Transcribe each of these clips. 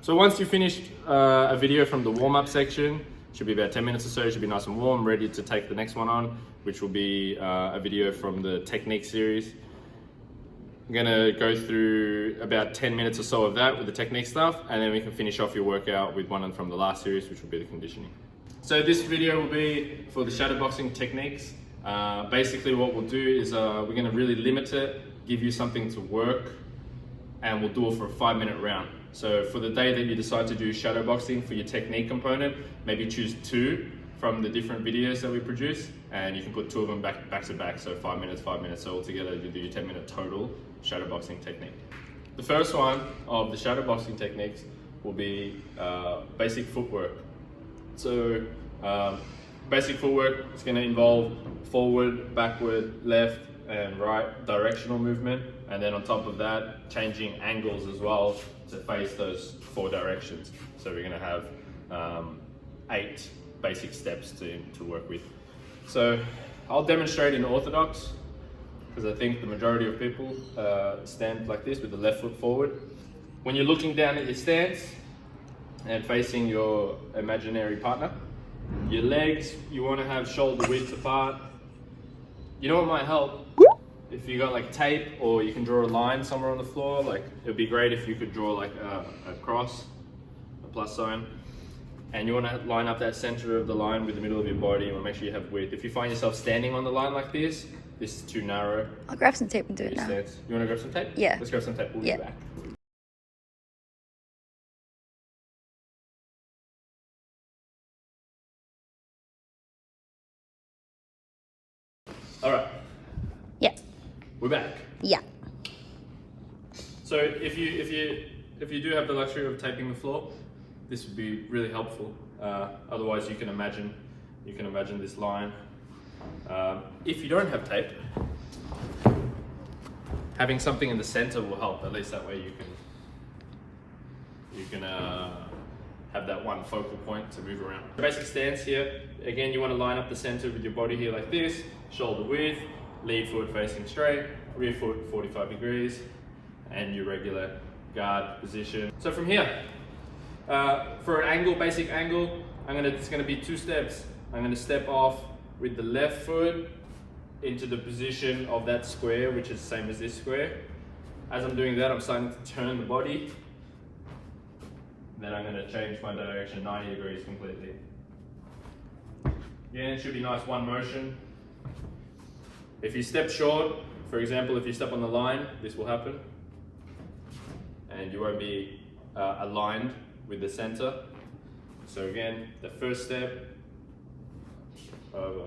So once you finished a video from the warm-up section, should be about 10 minutes or so, should be nice and warm, ready to take the next one on, which will be a video from the technique series. I'm gonna go through about 10 minutes or so of that with the technique stuff, and then we can finish off your workout with one from the last series, which will be the conditioning. So this video will be for the shadowboxing techniques. Basically what we'll do is we're gonna really limit it, give you something to work, and we'll do it for a 5-minute round. So for the day that you decide to do shadowboxing for your technique component, maybe choose 2 from the different videos that we produce, and you can put 2 of them back to back, so 5 minutes, 5 minutes, so altogether you do your 10-minute total shadowboxing technique. The first one of the shadowboxing techniques will be basic footwork. So basic footwork is going to involve forward, backward, left and right directional movement, and then on top of that changing angles as well to face those 4 directions. So we're going to have 8 basic steps to work with. So I'll demonstrate in orthodox, because I think the majority of people stand like this with the left foot forward. When you're looking down at your stance and facing your imaginary partner, your legs, you want to have shoulder width apart. You know what might help? If you got like tape, or you can draw a line somewhere on the floor, like it would be great if you could draw like a cross, a plus sign, and you want to line up that center of the line with the middle of your body. You want to make sure you have width. If you find yourself standing on the line like this is too narrow. I'll grab some tape and do it now. Stance. You want to grab some tape? Yeah. Let's grab some tape. We'll be back. All right. Yeah. We're back. Yeah. So if you do have the luxury of taping the floor, this would be really helpful. Otherwise, you can imagine this line. If you don't have tape, having something in the center will help. At least that way you can have that one focal point to move around. Basic stance here. Again, you want to line up the center with your body here like this. Shoulder width, lead foot facing straight, rear foot 45 degrees, and your regular guard position. So from here, for an angle, basic angle, it's gonna be 2 steps. I'm gonna step off with the left foot into the position of that square, which is the same as this square. As I'm doing that, I'm starting to turn the body. Then I'm gonna change my direction 90 degrees completely. Again, it should be nice one motion. If you step short, for example, if you step on the line, this will happen. And you won't be aligned with the center. So again, the first step, over.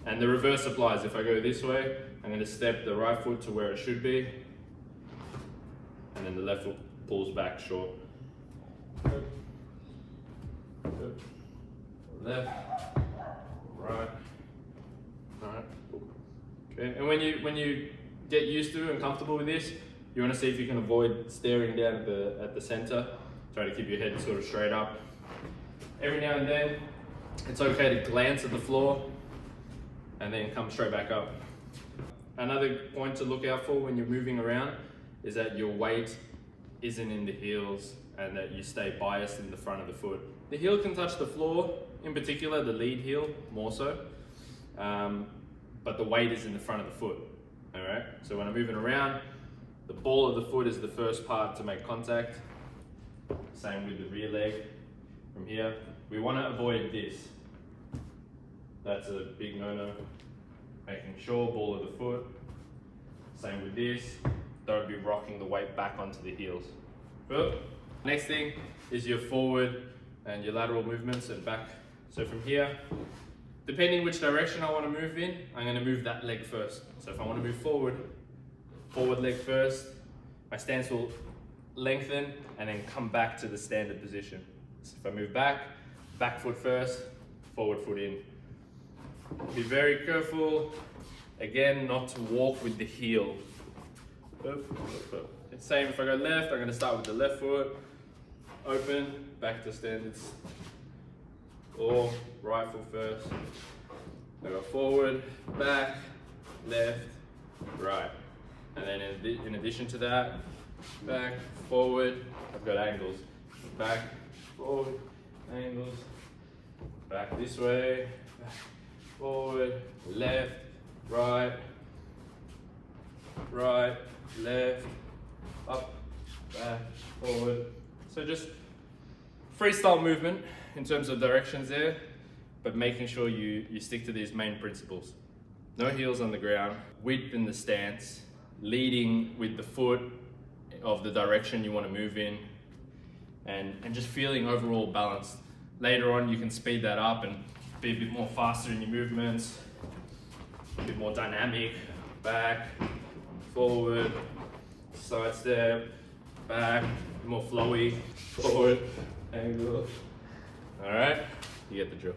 And the reverse applies. If I go this way, I'm going to step the right foot to where it should be, and then the left foot pulls back short. Left, right, right. Okay. And when you get used to and comfortable with this, you want to see if you can avoid staring down at the center. Try to keep your head sort of straight up. Every now and then, it's okay to glance at the floor and then come straight back up. Another point to look out for when you're moving around is that your weight isn't in the heels and that you stay biased in the front of the foot. The heel can touch the floor, in particular the lead heel more so, but the weight is in the front of the foot. All right. So when I'm moving around, the ball of the foot is the first part to make contact. Same with the rear leg. From here, we want to avoid this. That's a big no-no. Making sure ball of the foot. Same with this. Don't be rocking the weight back onto the heels. Good. Next thing is your forward and your lateral movements and back. So from here, depending which direction I want to move in, I'm going to move that leg first. So if I want to move forward, forward leg first, my stance will lengthen and then come back to the standard position. So if I move back, back foot first, forward foot in. Be very careful, again, not to walk with the heel. Same if I go left, I'm going to start with the left foot, open, back to standards, or right foot first. I go forward, back, left, right. And then in addition to that, back, forward, I've got angles. back, forward, angles, back this way, back, forward, left, right, right, left, up, back, forward. So just freestyle movement in terms of directions there, but making sure you stick to these main principles. No heels on the ground, width in the stance, leading with the foot of the direction you want to move in, and just feeling overall balanced. Later on you can speed that up and be a bit more faster in your movements, a bit more dynamic, back, forward, side step, back, more flowy, forward, angle. All right, you get the drill.